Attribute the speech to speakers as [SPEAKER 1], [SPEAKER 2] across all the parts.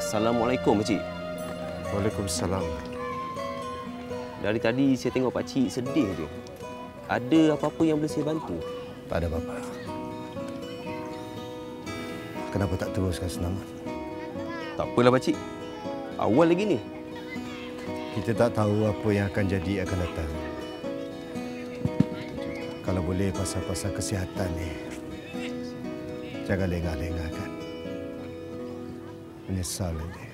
[SPEAKER 1] Assalamualaikum, Pakcik.
[SPEAKER 2] Waalaikumsalam.
[SPEAKER 1] Dari tadi saya tengok Pakcik sedih je. Ada apa-apa yang boleh saya bantu?
[SPEAKER 2] Tak ada apa-apa. Kenapa tak teruskan senaman?
[SPEAKER 1] Tak apalah, Pakcik. Awal lagi ni.
[SPEAKER 2] Kita tak tahu apa yang akan jadi akan datang. Kalau boleh pasal-pasal kesihatan ni, jangan lengah-lengahkan. Menyesal nanti.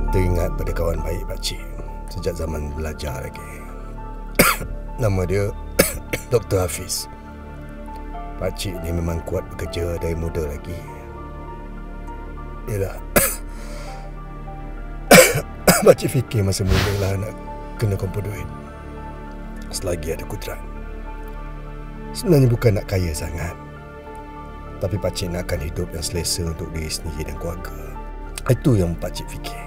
[SPEAKER 2] Teringat pada kawan baik Pakcik sejak zaman belajar lagi. Nama dia Dr. Hafiz. Pakcik ni memang kuat bekerja dari muda lagi. Yalah. Pakcik fikir masa muda lah nak kena kumpul duit. Selagi ada kudrat. Sebenarnya bukan nak kaya sangat. Tapi Pakcik nakkan hidup yang selesa untuk diri sendiri dan keluarga. Itu yang Pakcik fikir.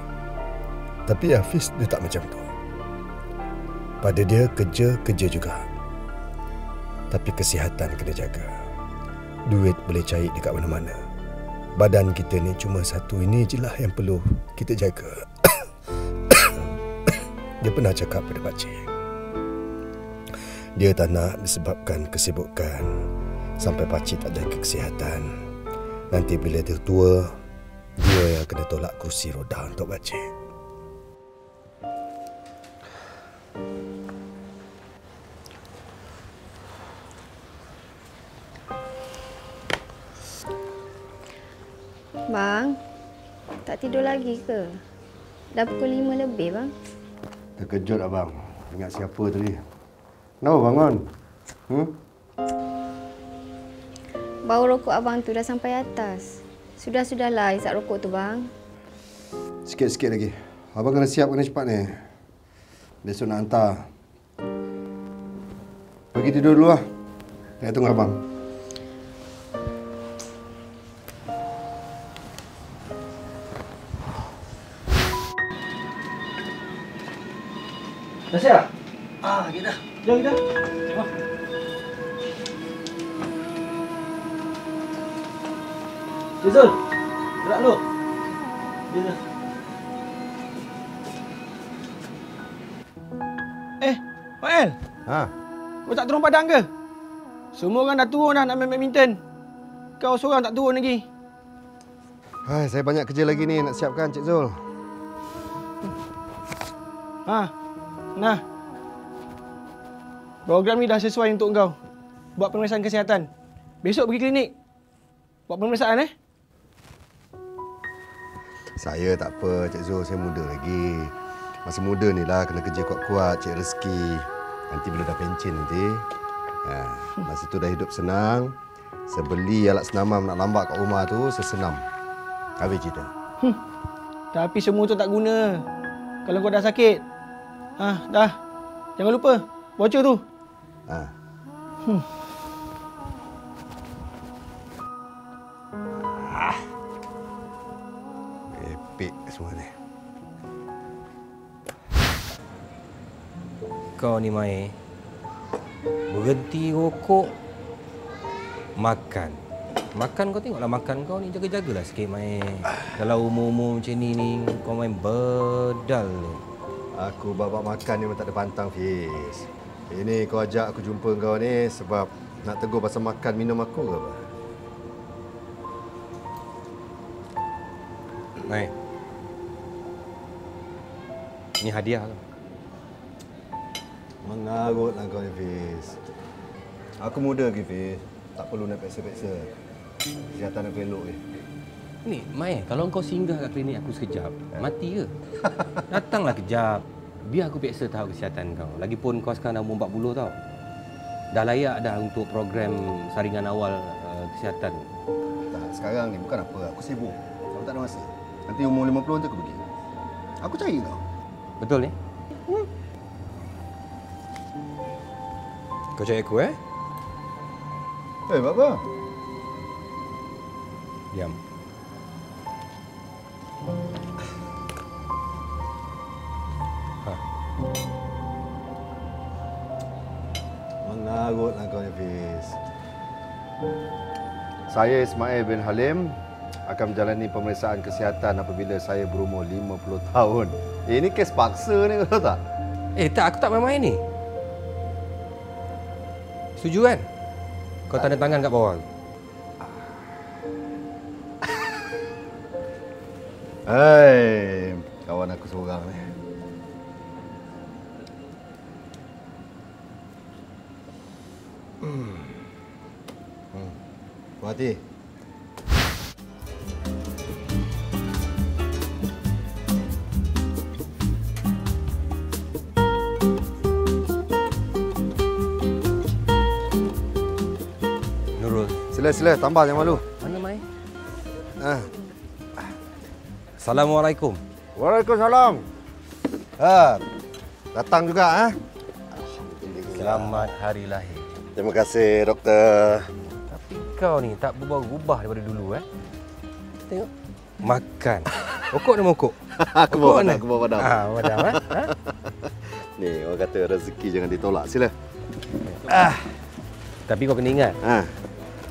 [SPEAKER 2] Tapi Hafiz dia tak macam tu. Pada dia kerja juga. Tapi kesihatan kena jaga. Duit boleh cari dekat mana-mana. Badan kita ni cuma satu, ini je lah yang perlu kita jaga. Dia pernah cakap pada Pakcik, dia tak nak disebabkan kesibukan sampai Pakcik tak jaga kesihatan. Nanti bila dia tua, dia yang kena tolak kerusi roda untuk Pakcik.
[SPEAKER 3] Bang, tak tidur lagi ke? Dah pukul 5 lebih, bang.
[SPEAKER 2] Terkejut abang. Ingat siapa tadi? Kenapa bangun?
[SPEAKER 3] Bau rokok abang tu dah sampai atas. Sudah-sudahlah isap rokok tu, bang.
[SPEAKER 2] Sikit-sikit lagi. Abang kena siap, kena cepat ni. Besok nak hantar. Pergi tidur dulu lah. Saya tunggu abang.
[SPEAKER 4] Dah siap?
[SPEAKER 2] Okay dah.
[SPEAKER 4] Jom kita. Jezul, gerak dulu. Jezul. Pak El. Kau tak turun padang ke? Semua orang dah turun dah nak main badminton. Kau seorang tak turun lagi.
[SPEAKER 2] Hai, saya banyak kerja lagi ni nak siapkan, Cik Zul.
[SPEAKER 4] Nah. Program ni dah sesuai untuk kau. Buat pemeriksaan kesihatan. Besok pergi klinik. Buat pemeriksaan
[SPEAKER 2] Saya tak apa, Cik Zul. Saya muda lagi. Masa muda ni lah kena kerja kuat-kuat, cari rezeki. Nanti bila dah pencen nanti, masa tu dah hidup senang. Saya beli alat senam nak lambat kat rumah tu, saya senam. Habis cerita.
[SPEAKER 4] Tapi semua tu tak guna. Kalau kau dah sakit. Dah. Jangan lupa. Voucher tu.
[SPEAKER 2] Epik semua ni.
[SPEAKER 5] Kau ni Mai, berhenti rokok, makan. Kau tengoklah makan kau ni, jaga-jagalah sikit Mai. Kalau umur-umur macam ni kau main bedal.
[SPEAKER 2] Aku babak makan ni memang tak ada pantang, Fiz. Ini kau ajak aku jumpa kau ni sebab nak tegur pasal makan minum aku ke apa?
[SPEAKER 5] Mai, ni hadiah kau.
[SPEAKER 2] Mengarutlah kau ni, Fiz. Aku muda lagi, Fiz. Tak perlu nak peksa-peksa. Kesihatan aku elok je.
[SPEAKER 5] Ni, Mai, kalau kau singgah kat klinik aku sekejap, mati ke? Datanglah kejap. Biar aku peksa tahu kesihatan kau. Lagipun kau sekarang dah umur 40 tau. Dah layak dah untuk program saringan awal kesihatan.
[SPEAKER 2] Tak, sekarang ni bukan apa. Aku sibuk. Aku tak ada masa. Nanti umur 50 nanti aku pergi. Aku cari kau.
[SPEAKER 5] Betul ni? Kau cari aku,
[SPEAKER 2] buat apa?
[SPEAKER 5] Diam.
[SPEAKER 2] Mengarutlah kau ni, Fiz. Saya Ismail bin Halim akan menjalani pemeriksaan kesihatan apabila saya berumur 50 tahun. Ini kes paksa ni, tahu tak?
[SPEAKER 5] Tak, aku tak main-main ni. Setuju kan? Kau tanda tangan kat bawah.
[SPEAKER 2] Hai, kawan aku seorang ni. Puan Hati.
[SPEAKER 5] Nurul.
[SPEAKER 2] Sila, tambah jangan malu.
[SPEAKER 5] Mana Mai?
[SPEAKER 6] Assalamualaikum.
[SPEAKER 2] Waalaikumsalam. Datang juga
[SPEAKER 5] Selamat hari lahir.
[SPEAKER 2] Terima kasih doktor.
[SPEAKER 5] Tapi kau ni tak berubah daripada dulu Tengok. Makan. Okok nak mokok?
[SPEAKER 2] Aku bawa padam.
[SPEAKER 5] Padam
[SPEAKER 2] Ni orang kata rezeki jangan ditolak. Sila.
[SPEAKER 5] Tapi kau kena ingat.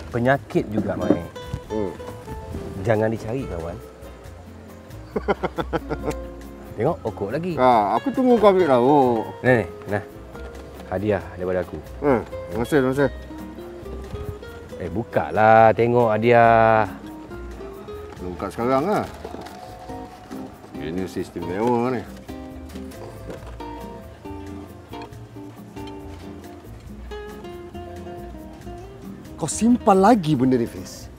[SPEAKER 5] Penyakit juga Mai. Jangan dicari kawan. Tengok okok lagi.
[SPEAKER 2] Aku tunggu kau ambil lauk.
[SPEAKER 5] Nah. Hadiah daripada aku.
[SPEAKER 2] Terima kasih.
[SPEAKER 5] Buka lah tengok hadiah.
[SPEAKER 2] Buka sekarang Ini sistem mewah ni. Kau simpan lagi benda ni, Fiz?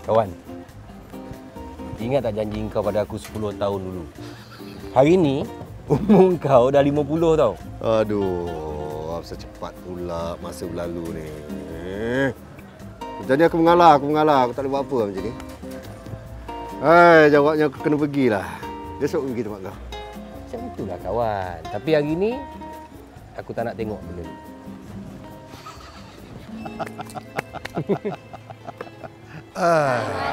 [SPEAKER 5] Kawan, ingat tak janji kau pada aku 10 tahun dulu? Hari ni, umur kau dah 50 tau.
[SPEAKER 2] Aduh, apa cepat pula masa berlalu ni. Jadi aku mengalah. Aku tak boleh buat apa macam ni. Jawabnya aku kena pergilah. Besok pergi tempat kau.
[SPEAKER 5] Macam itulah kawan. Tapi hari ni, aku tak nak tengok benda ni.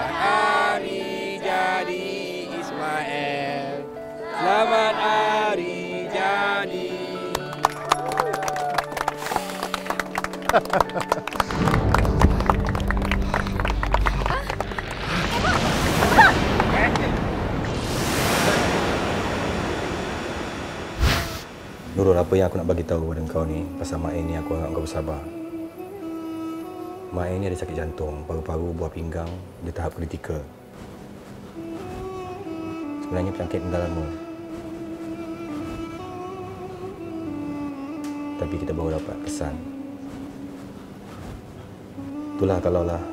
[SPEAKER 5] Hari jadi Ismail. Selamat hari jadi.
[SPEAKER 6] Nurul, apa yang aku nak bagi tahu pada kau ni pasal Mak ni, aku harap kau bersabar. Mak ni ada sakit jantung, paru-paru, buah pinggang, di tahap kritikal. Sebenarnya penyakit dah lama. Tapi kita baru dapat pesan. Itulah kalaulah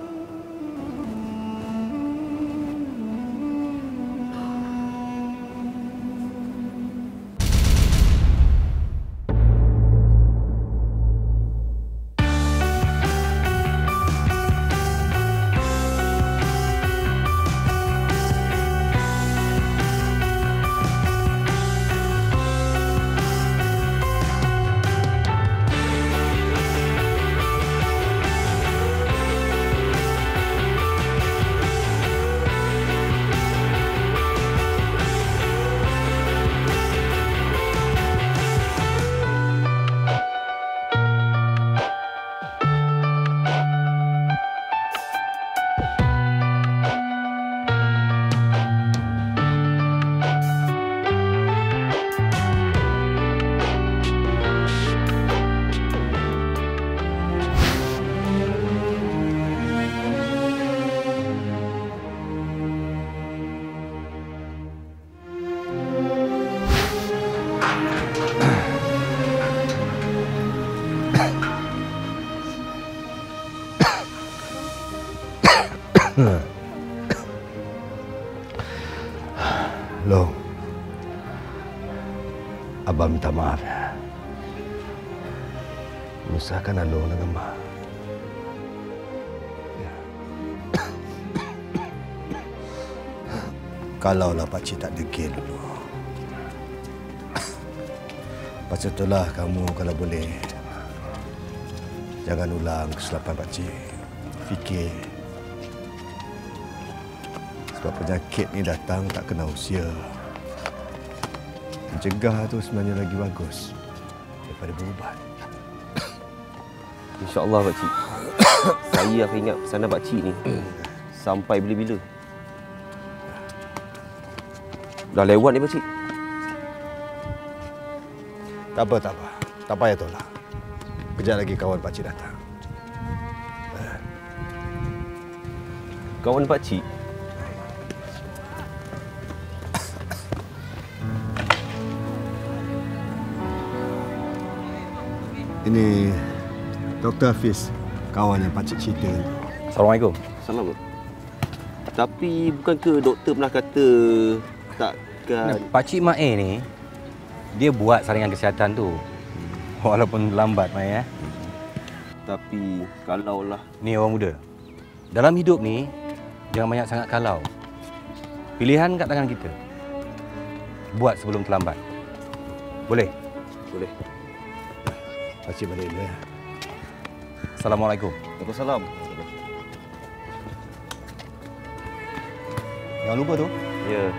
[SPEAKER 2] Long, Abang minta maaf ya. Menyusahkan Long dengan Mak. Ya. Kalaulah Pakcik tak degil dulu. Patutlah kamu kalau boleh jangan ulang kesilapan Pakcik. Fikir. Sebab penyakit ni datang tak kena usia. Mencegah tu sebenarnya lagi bagus daripada berubat.
[SPEAKER 1] InsyaAllah pakcik. Saya akan ingat pesanan pakcik ni sampai bila-bila. Dah lewat ni pakcik.
[SPEAKER 2] Tak apa. Tak payah tolak. Kejap lagi kawan pakcik datang.
[SPEAKER 1] Kawan pakcik?
[SPEAKER 2] Ini Dr. Hafiz, kawan yang pakcik cerita.
[SPEAKER 6] Assalamualaikum.
[SPEAKER 1] Salam. Tapi bukankah doktor pernah kata takkan...
[SPEAKER 6] Pakcik Mae ni, dia buat saringan kesihatan tu. Walaupun lambat, Mai.
[SPEAKER 1] Tapi kalaulah...
[SPEAKER 6] Ni orang muda. Dalam hidup ni, jangan banyak sangat kalau. Pilihan kat tangan kita. Buat sebelum terlambat. Boleh?
[SPEAKER 1] Boleh.
[SPEAKER 2] Pakcik balik dulu ya.
[SPEAKER 6] Assalamualaikum.
[SPEAKER 1] Waalaikumsalam.
[SPEAKER 2] Jangan lupa tu.
[SPEAKER 1] Ya.